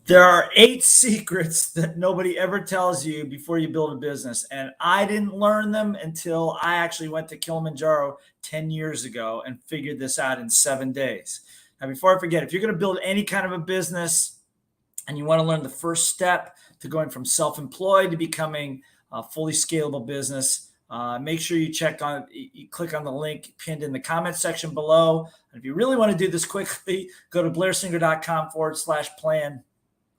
There are 8 secrets that nobody ever tells you before you build a business. And I didn't learn them until I actually went to Kilimanjaro 10 years ago and figured this out in 7 days. Now, before I forget, if you're going to build any kind of a business and you want to learn the first step to going from self-employed to becoming a fully scalable business, make sure you click on the link pinned in the comment section below. And if you really want to do this quickly, go to blairsinger.com/plan.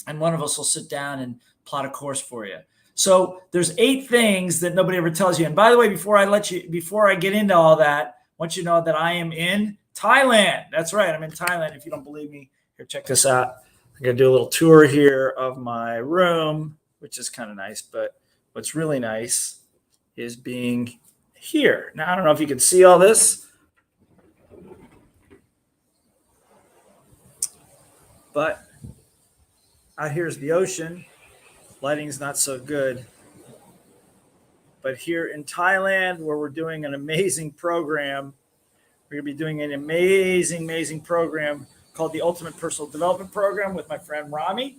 And one of us will sit down and plot a course for you. So there's 8 things that nobody ever tells you. And by the way, before I get into all that, I want you to know that I am in Thailand. That's right. I'm in Thailand. If you don't believe me, here, check this out. I'm going to do a little tour here of my room, which is kind of nice. But what's really nice is being here. Now, I don't know if you can see all this, but out here's the ocean. Lighting's not so good. But here in Thailand, where we're doing an amazing program, we're going to be doing an amazing program called the Ultimate Personal Development Program with my friend Rami,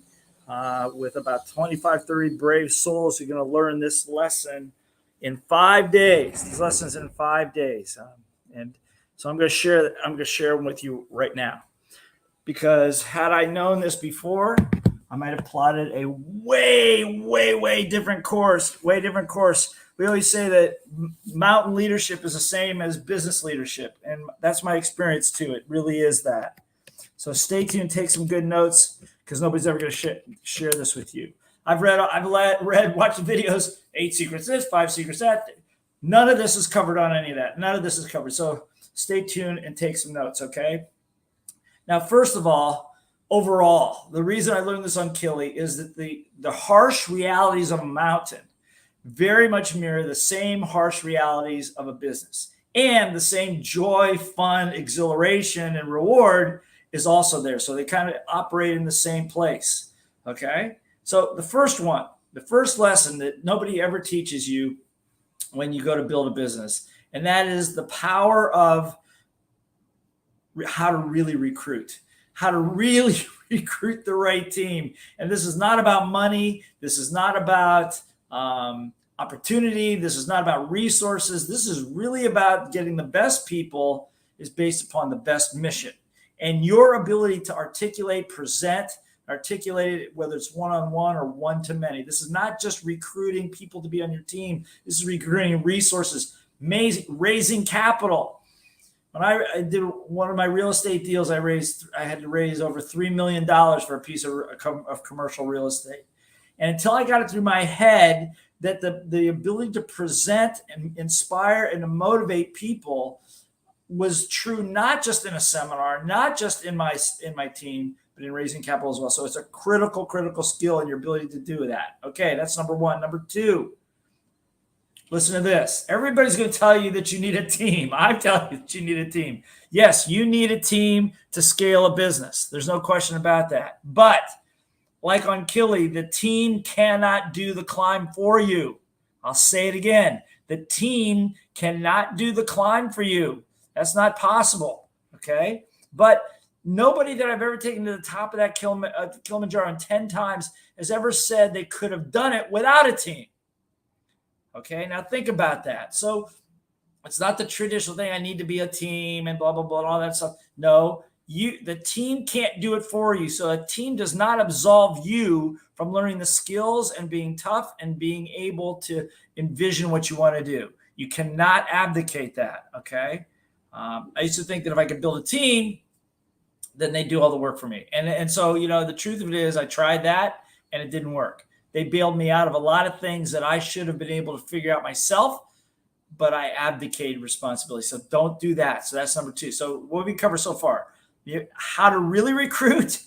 with about 25, 30 brave souls who are going to learn this lesson in 5 days. These lessons in 5 days. And so I'm going to share them with you right now. Because had I known this before, I might have plotted a way different course. We always say that mountain leadership is the same as business leadership. And that's my experience too. It really is that. So stay tuned, take some good notes, because nobody's ever going to share this with you. I've read, watched the videos, 8 secrets this, 5 secrets that. None of this is covered on any of that. None of this is covered. So stay tuned and take some notes, okay? Now, first of all, overall, the reason I learned this on Kili is that the harsh realities of a mountain very much mirror the same harsh realities of a business. And the same joy, fun, exhilaration, and reward is also there. So they kind of operate in the same place, okay? So the first lesson that nobody ever teaches you when you go to build a business, and that is the power of how to really recruit. How to really recruit the right team. And this is not about money. This is not about opportunity. This is not about resources. This is really about getting the best people is based upon the best mission. And your ability to articulate it, whether it's one-on-one or one-to-many. This is not just recruiting people to be on your team. This is recruiting resources, raising capital. When I did one of my real estate deals, I had to raise over $3 million for a piece of commercial real estate. And until I got it through my head that the ability to present and inspire and to motivate people was true, not just in a seminar, not just in my team, but in raising capital as well. So it's a critical skill in your ability to do that. Okay, that's number 1. Number 2. Listen to this. Everybody's going to tell you that you need a team. I'm telling you that you need a team. Yes, you need a team to scale a business. There's no question about that. But like on Kili, the team cannot do the climb for you. I'll say it again. The team cannot do the climb for you. That's not possible. Okay? But nobody that I've ever taken to the top of that Kilimanjaro 10 times has ever said they could have done it without a team. Okay, now think about that. So it's not the traditional thing, I need to be a team and blah, blah, blah, and all that stuff. No, the team can't do it for you. So a team does not absolve you from learning the skills and being tough and being able to envision what you want to do. You cannot abdicate that, okay? I used to think that if I could build a team, then they do all the work for me. And so, the truth of it is I tried that and it didn't work. They bailed me out of a lot of things that I should have been able to figure out myself, but I abdicated responsibility. So don't do that. So that's number 2. So what we cover so far, how to really recruit,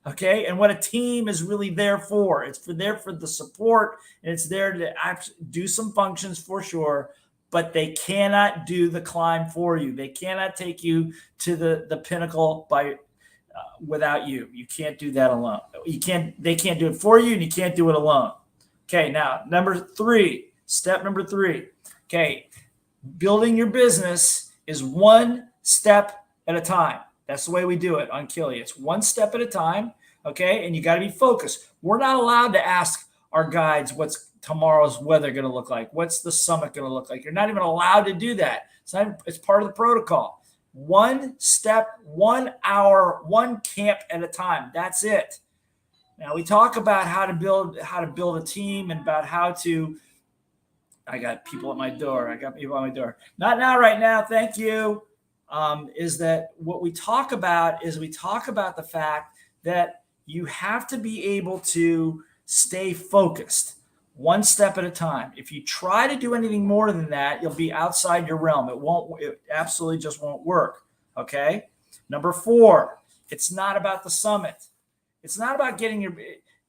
okay, and what a team is really there for. It's there for the support, and it's there to actually do some functions for sure, but they cannot do the climb for you. They cannot take you to the pinnacle without you. You can't do that alone. They can't do it for you, and you can't do it alone. Okay, now step number 3. Okay, building your business is one step at a time. That's the way we do it on Kili. It's one step at a time. Okay. And you got to be focused. We're not allowed to ask our guides what's tomorrow's weather going to look like. What's the summit going to look like? You're not even allowed to do that. It's part of the protocol. One step, 1 hour, one camp at a time. That's it. Now we talk about how to build a team and about how to. I got people at my door. Not now, right now. Thank you. Is that what we talk about? We talk about the fact that you have to be able to stay focused, one step at a time. If you try to do anything more than that, you'll be outside your realm. It absolutely just won't work. Okay. Number 4, it's not about the summit. It's not about getting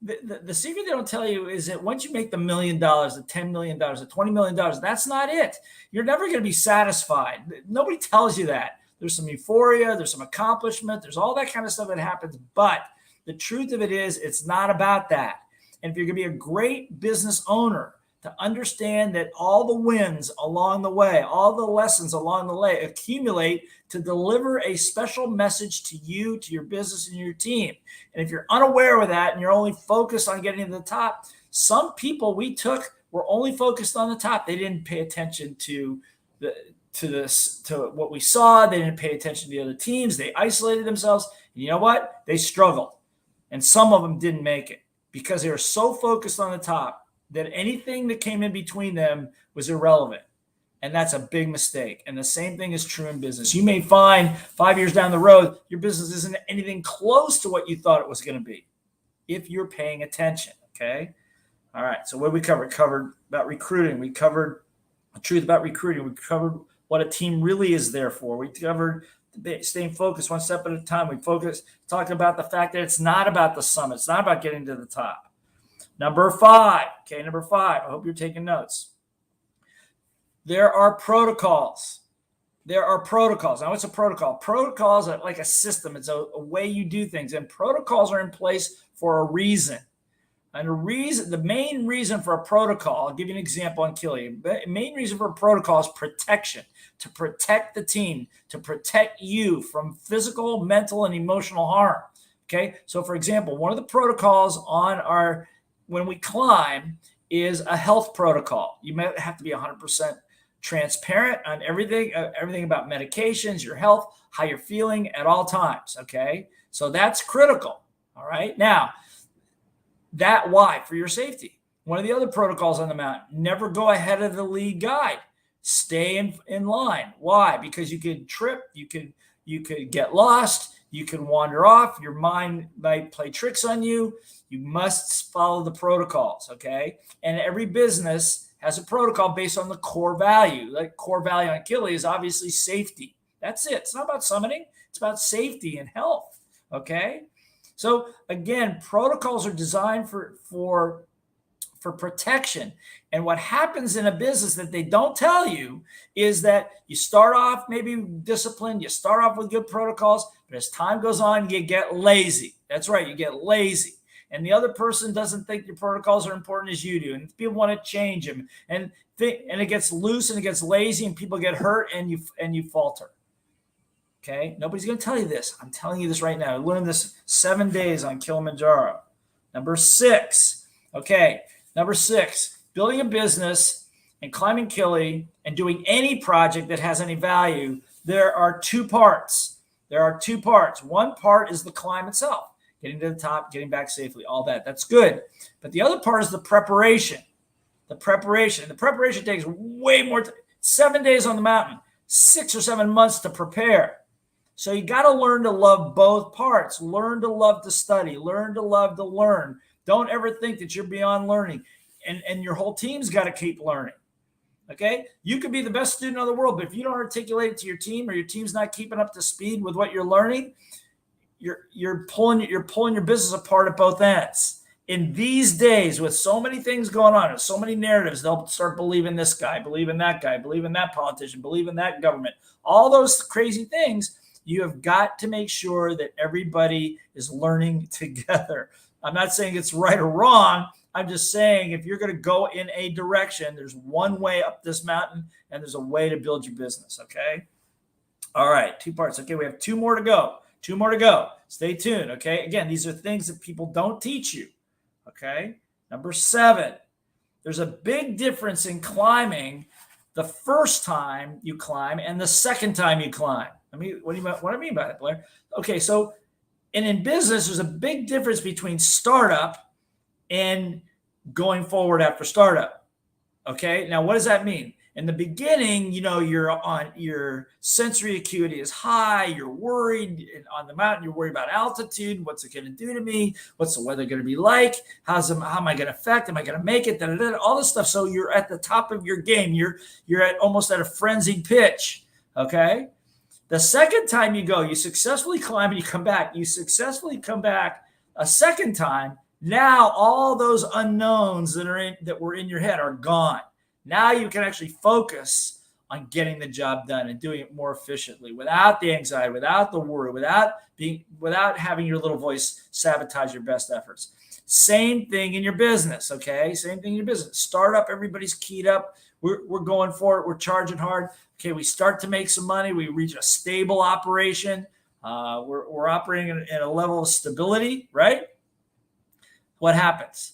the secret they don't tell you is that once you make the $1 million, the $10 million, the $20 million, that's not it. You're never going to be satisfied. Nobody tells you that. There's some euphoria, there's some accomplishment, there's all that kind of stuff that happens. But the truth of it is, it's not about that. And if you're going to be a great business owner, to understand that all the wins along the way, all the lessons along the way accumulate to deliver a special message to you, to your business, and your team. And if you're unaware of that and you're only focused on getting to the top, some people we took were only focused on the top. They didn't pay attention to what we saw. They didn't pay attention to the other teams. They isolated themselves. And you know what? They struggled. And some of them didn't make it because they were so focused on the top that anything that came in between them was irrelevant. And that's a big mistake. And the same thing is true in business. You may find 5 years down the road, your business isn't anything close to what you thought it was going to be if you're paying attention. Okay. All right. So what did we cover? We covered about recruiting. We covered the truth about recruiting. We covered what a team really is there for. We covered staying focused one step at a time. We talking about the fact that it's not about the summit. It's not about getting to the top. Number 5. Okay, number 5. I hope you're taking notes. There are protocols. Now, what's a protocol? Protocols are like a system. It's a way you do things. And protocols are in place for a reason. And the main reason for a protocol, I'll give you an example on Kili. The main reason for a protocol is protection, to protect the team, to protect you from physical, mental, and emotional harm. Okay, so for example, one of the protocols when we climb is a health protocol. You might have to be 100% transparent on everything about medications, your health, how you're feeling at all times. Okay. So that's critical. All right. Now, why? For your safety. One of the other protocols on the mountain, never go ahead of the lead guide. Stay in line. Why? Because you could trip, you could get lost, you can wander off, your mind might play tricks on you. You must follow the protocols, okay? And every business has a protocol based on the core value. Like core value on Kili is obviously safety. That's it. It's not about summiting. It's about safety and health, okay? So again, protocols are designed for protection. And what happens in a business that they don't tell you is that you start off maybe disciplined, you start off with good protocols, but as time goes on, you get lazy. That's right, you get lazy. And the other person doesn't think your protocols are important as you do. And people want to change them. And it gets loose and it gets lazy and people get hurt and you falter. Okay? Nobody's going to tell you this. I'm telling you this right now. I learned this 7 days on Kilimanjaro. Number 6. Okay. Number 6, building a business and climbing Kili and doing any project that has any value, there are 2 parts. One part is the climb itself, getting to the top, getting back safely, all that. That's good. But the other part is the preparation. The preparation takes way more time. 7 days on the mountain, 6 or 7 months to prepare. So you got to learn to love both parts. Learn to love to study. Learn to love to learn. Don't ever think that you're beyond learning. And your whole team's got to keep learning. Okay? You could be the best student in the world, but if you don't articulate it to your team or your team's not keeping up to speed with what you're learning, you're pulling your business apart at both ends. In these days, with so many things going on, and so many narratives, they'll start believing this guy, believing that guy, believing that politician, believing that government. All those crazy things, you have got to make sure that everybody is learning together. I'm not saying it's right or wrong. I'm just saying if you're going to go in a direction, there's one way up this mountain and there's a way to build your business, okay? All right, 2 parts. Okay, we have 2 more to go. 2 more to go. Stay tuned. Okay. Again, these are things that people don't teach you. Okay. Number 7, there's a big difference in climbing the first time you climb and the second time you climb. What do I mean by that, Blair? Okay. So, and in business, there's a big difference between startup and going forward after startup. Okay. Now, what does that mean? In the beginning, your sensory acuity is high. You're worried on the mountain. You're worried about altitude. What's it going to do to me? What's the weather going to be like? How am I going to affect? Am I going to make it? All this stuff. So you're at the top of your game. You're almost at a frenzied pitch. Okay. The second time you go, you successfully climb and you come back. You successfully come back a second time. Now all those unknowns that were in your head are gone. Now you can actually focus on getting the job done and doing it more efficiently without the anxiety, without the worry, without having your little voice sabotage your best efforts. Same thing in your business, okay? Same thing in your business. Startup, everybody's keyed up. We're going for it. We're charging hard. Okay, we start to make some money. We reach a stable operation. We're operating at a level of stability, right? What happens?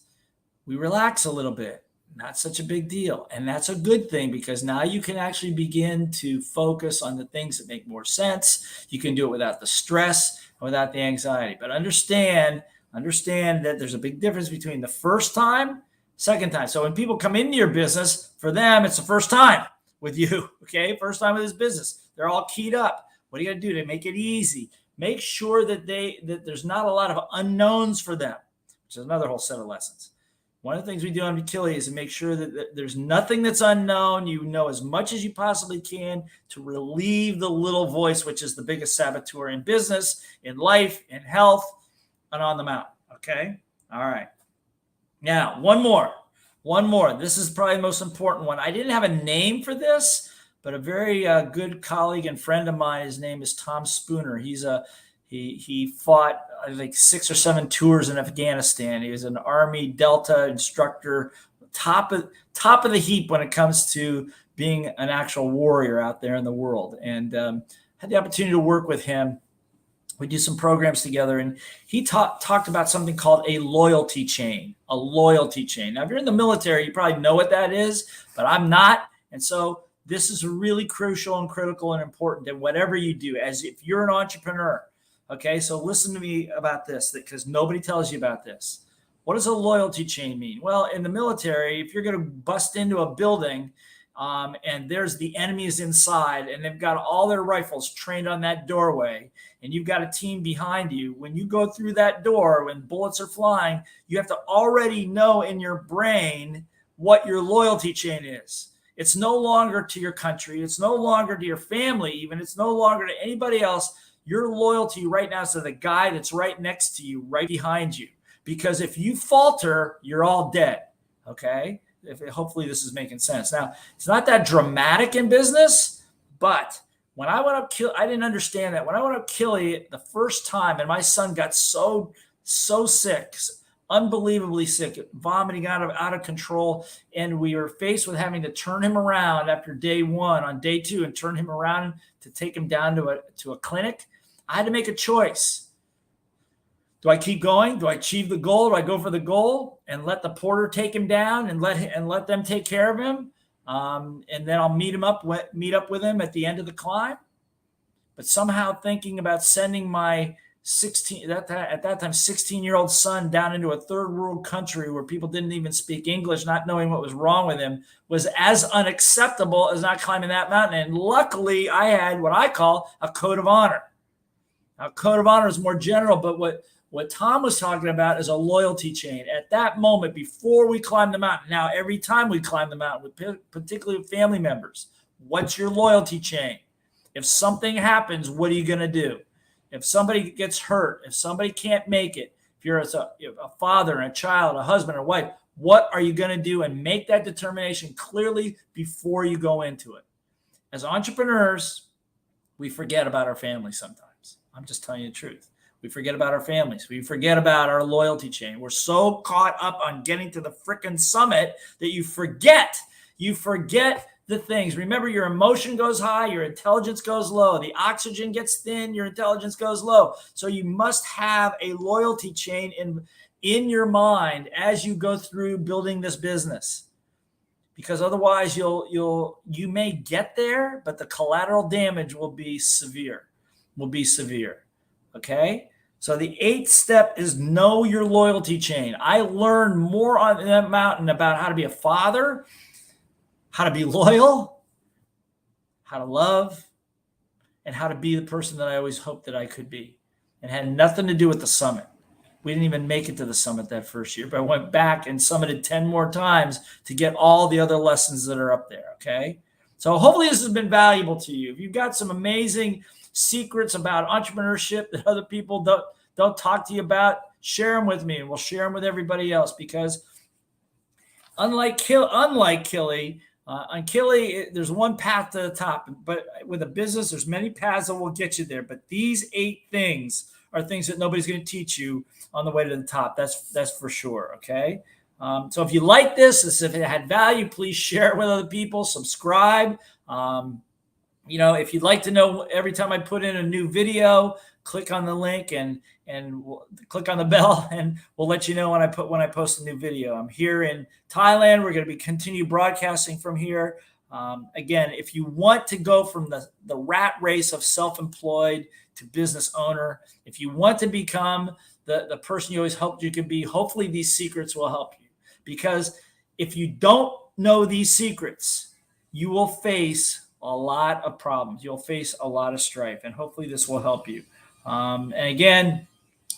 We relax a little bit. Not such a big deal. And that's a good thing because now you can actually begin to focus on the things that make more sense. You can do it without the stress and without the anxiety. But understand that there's a big difference between the first time, second time. So when people come into your business, for them, it's the first time with you, okay? First time with this business. They're all keyed up. What are you going to do to make it easy? Make sure that there's not a lot of unknowns for them, which is another whole set of lessons. One of the things we do on Achilles is to make sure that there's nothing that's unknown. You know as much as you possibly can to relieve the little voice, which is the biggest saboteur in business, in life, in health, and on the mountain. Okay? All right. Now, one more. This is probably the most important one. I didn't have a name for this, but a very good colleague and friend of mine, his name is Tom Spooner. He fought like 6 or 7 tours in Afghanistan. He was an Army Delta instructor, top of the heap when it comes to being an actual warrior out there in the world. And had the opportunity to work with him. We do some programs together, and he talked about something called a loyalty chain. A loyalty chain. Now, if you're in the military, you probably know what that is, but I'm not. And so this is really crucial and critical and important in whatever you do, as if you're an entrepreneur. Okay, so listen to me about this because nobody tells you about this. What does a loyalty chain mean? Well, in the military, if you're going to bust into a building and there's the enemies inside and they've got all their rifles trained on that doorway and you've got a team behind you, when you go through that door, when bullets are flying, you have to already know in your brain what your loyalty chain is. It's no longer to your country. It's no longer to your family even. It's no longer to anybody else. Your loyalty right now is to the guy that's right next to you, right behind you. Because if you falter, you're all dead, okay? Hopefully this is making sense. Now, it's not that dramatic in business, but when I went up, I didn't understand that. When I went up Kili the first time, and my son got so sick, unbelievably sick, vomiting out of control, and we were faced with having to turn him around after day 1 on day 2 and turn him around to take him down to a clinic. I had to make a choice. Do I keep going? Do I achieve the goal? Do I go for the goal and let the porter take him down and let them take care of him? And then I'll meet up with him at the end of the climb. But somehow thinking about sending my 16-year-old son down into a third world country where people didn't even speak English, not knowing what was wrong with him, was as unacceptable as not climbing that mountain. And luckily I had what I call a code of honor. Now, code of honor is more general, but what Tom was talking about is a loyalty chain. At that moment, before we climb the mountain, now every time we climb the mountain, particularly with family members, what's your loyalty chain? If something happens, what are you going to do? If somebody gets hurt, if somebody can't make it, if you're a father and a child, a husband or wife, what are you going to do? And make that determination clearly before you go into it. As entrepreneurs, we forget about our families sometimes. I'm just telling you the truth. We forget about our families. We forget about our loyalty chain. We're so caught up on getting to the frickin' summit that you forget the things. Remember, your emotion goes high, your intelligence goes low. The oxygen gets thin, your intelligence goes low. So you must have a loyalty chain in your mind as you go through building this business. Because otherwise you may get there, but the collateral damage will be severe. Okay? So the 8th step is know your loyalty chain. I learned more on that mountain about how to be a father, how to be loyal, how to love, and how to be the person that I always hoped that I could be. It had nothing to do with the summit. We didn't even make it to the summit that first year, but I went back and summited 10 more times to get all the other lessons that are up there, okay? So hopefully this has been valuable to you. If you've got some amazing secrets about entrepreneurship that other people don't talk to you about, share them with me, and we'll share them with everybody else, because unlike Kili, on Kili, there's one path to the top, but with a business, there's many paths that will get you there. But these 8 things are things that nobody's going to teach you on the way to the top. That's for sure. Okay. So if you like this, if it had value, please share it with other people, subscribe. If you'd like to know every time I put in a new video, click on the link and click on the bell, and we'll let you know when I post a new video. I'm here in Thailand. We're going to continue broadcasting from here. Again, if you want to go from the rat race of self-employed to business owner, if you want to become the person you always hoped you could be, hopefully these secrets will help you. Because if you don't know these secrets, you will face a lot of problems. You'll face a lot of strife, and hopefully this will help you. And again,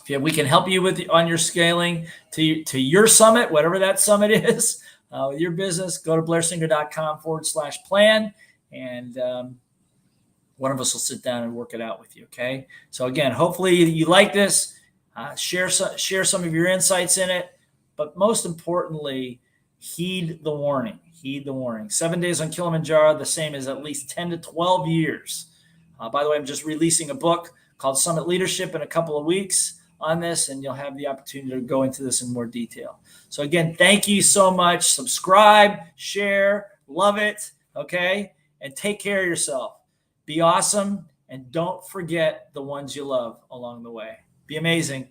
if we can help you on your scaling to your summit, whatever that summit is, with your business, go to blairsinger.com/plan, and one of us will sit down and work it out with you. Okay. So again, hopefully you like this. Share some of your insights in it, but most importantly, heed the warning. 7 days on Kilimanjaro, the same as at least 10 to 12 years. By the way, I'm just releasing a book called Summit Leadership in a couple of weeks on this, and you'll have the opportunity to go into this in more detail. So again, thank you so much. Subscribe, share, love it. Okay. And take care of yourself. Be awesome. And don't forget the ones you love along the way. Be amazing.